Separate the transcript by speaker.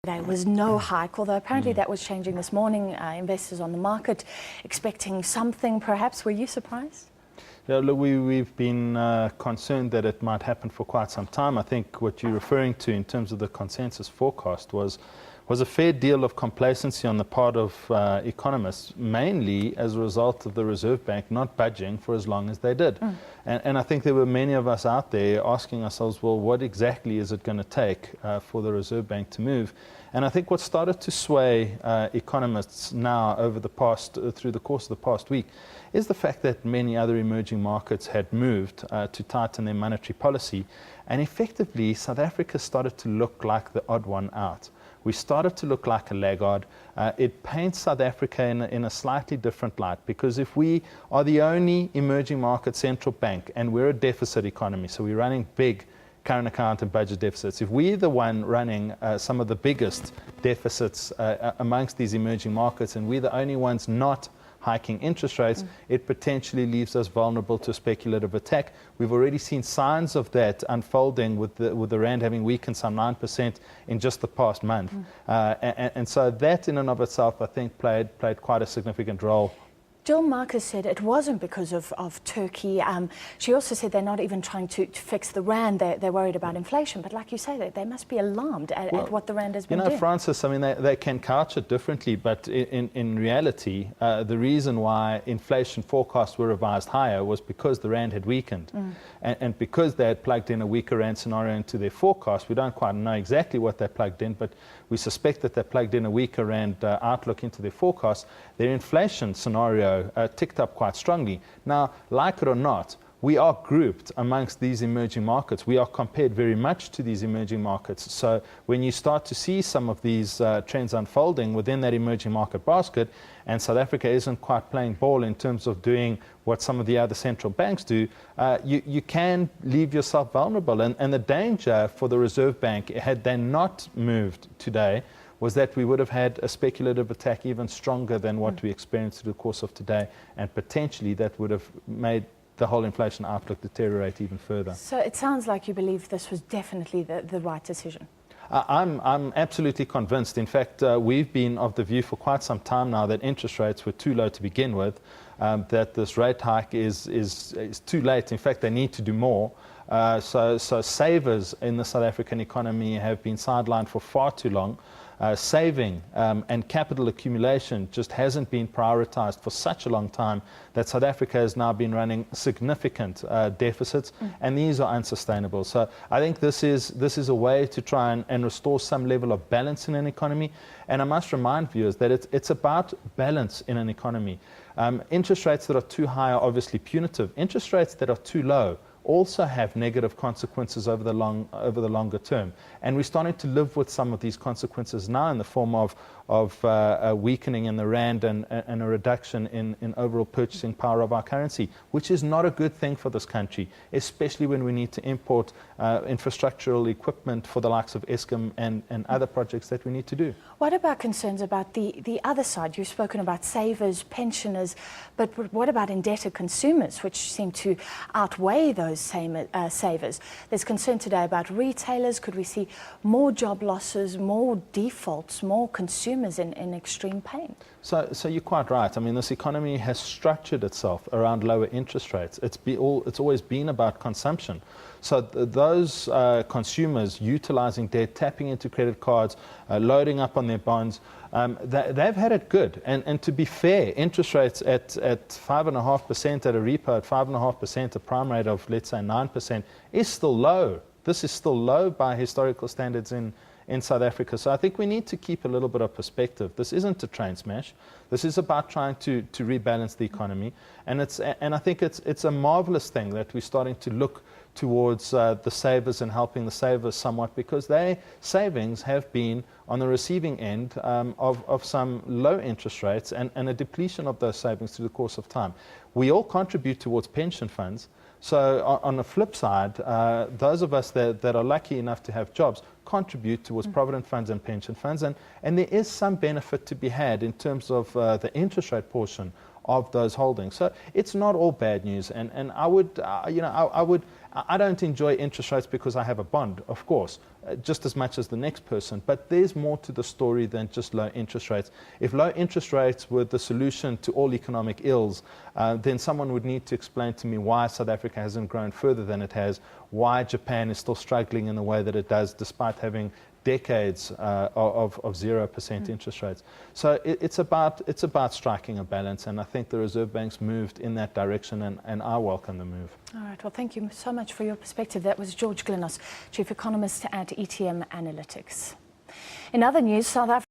Speaker 1: There was no hike, although apparently that was changing this morning. Investors on the market expecting something perhaps. Were you surprised?
Speaker 2: Yeah, look, we've been concerned that it might happen for quite some time. I think what you're referring to in terms of the consensus forecast was a fair deal of complacency on the part of economists, mainly as a result of the Reserve Bank not budging for as long as they did. And I think there were many of us out there asking ourselves, well, what exactly is it going to take for the Reserve Bank to move? And I think what started to sway economists now over the past, through the course of the past week, is the fact that many other emerging markets had moved to tighten their monetary policy. And effectively, South Africa started to look like the odd one out. We started to look like a laggard. It paints South Africa in a slightly different light, because if we are the only emerging market central bank and we're a deficit economy, so we're running big current account and budget deficits, if we're the one running some of the biggest deficits amongst these emerging markets, and we're the only ones not hiking interest rates, it potentially leaves us vulnerable to a speculative attack. We've already seen signs of that unfolding with the rand having weakened some 9% in just the past month. And so that in and of itself, I think, played quite a significant role.
Speaker 1: Gill Marcus said it wasn't because of Turkey. She also said they're not even trying to fix the rand. They're worried about inflation. But like you say, they must be alarmed at what the rand has been doing.
Speaker 2: Francis, I mean, they can couch it differently, but in reality, the reason why inflation forecasts were revised higher was because the rand had weakened. And because they had plugged in a weaker rand scenario into their forecast. We don't quite know exactly what they plugged in, but we suspect that they plugged in a weaker rand outlook into their forecast. Their inflation scenario ticked up quite strongly. Now, like it or not, we are grouped amongst these emerging markets. We are compared very much to these emerging markets. So when you start to see some of these trends unfolding within that emerging market basket, and South Africa isn't quite playing ball in terms of doing what some of the other central banks do, you can leave yourself vulnerable. And the danger for the Reserve Bank, had they not moved today, was that we would have had a speculative attack even stronger than what we experienced through the course of today, and potentially that would have made the whole inflation outlook deteriorate even further.
Speaker 1: So it sounds like you believe this was definitely the right decision.
Speaker 2: I'm absolutely convinced. In fact, we've been of the view for quite some time now that interest rates were too low to begin with, that this rate hike is too late. In fact, they need to do more. So savers in the South African economy have been sidelined for far too long. Saving and capital accumulation just hasn't been prioritized for such a long time that South Africa has now been running significant deficits, and these are unsustainable. So I think this is a way to try and restore some level of balance in an economy. And I must remind viewers that it's about balance in an economy. Interest rates that are too high are obviously punitive. Interest rates that are too low also have negative consequences over the longer term. And we're starting to live with some of these consequences now in the form of a weakening in the rand and a reduction in overall purchasing power of our currency, which is not a good thing for this country, especially when we need to import infrastructural equipment for the likes of Eskom and other projects that we need to do.
Speaker 1: What about concerns about the other side? You've spoken about savers, pensioners, but what about indebted consumers, which seem to outweigh those same savers? There's concern today about retailers. Could we see more job losses, more defaults, more consumers in extreme pain?
Speaker 2: So you're quite right. I mean, this economy has structured itself around lower interest rates. It's always been about consumption. So those consumers utilizing debt, tapping into credit cards, loading up on their bonds, they've had it good. And to be fair, interest rates at 5.5% at a repo, at 5.5%, a prime rate of, let's say, 9%, is still low. This is still low by historical standards in South Africa. So I think we need to keep a little bit of perspective. This isn't a train smash. This is about trying to rebalance the economy. And I think it's a marvelous thing that we're starting to look towards the savers and helping the savers somewhat, because their savings have been on the receiving end of some low interest rates and a depletion of those savings through the course of time. We all contribute towards pension funds. So on the flip side, those of us that are lucky enough to have jobs contribute towards provident funds and pension funds, and there is some benefit to be had in terms of the interest rate portion of those holdings. So it's not all bad news, and I don't enjoy interest rates because I have a bond, of course. just as much as the next person. But there's more to the story than just low interest rates. If low interest rates were the solution to all economic ills, then someone would need to explain to me why South Africa hasn't grown further than it has, why Japan is still struggling in the way that it does despite having decades of 0% interest rates. So it's about striking a balance, and I think the Reserve Bank's moved in that direction, and I welcome the move.
Speaker 1: All right, well, thank you so much for your perspective. That was Glynos, Chief Economist at ETM Analytics. In other news, South Africa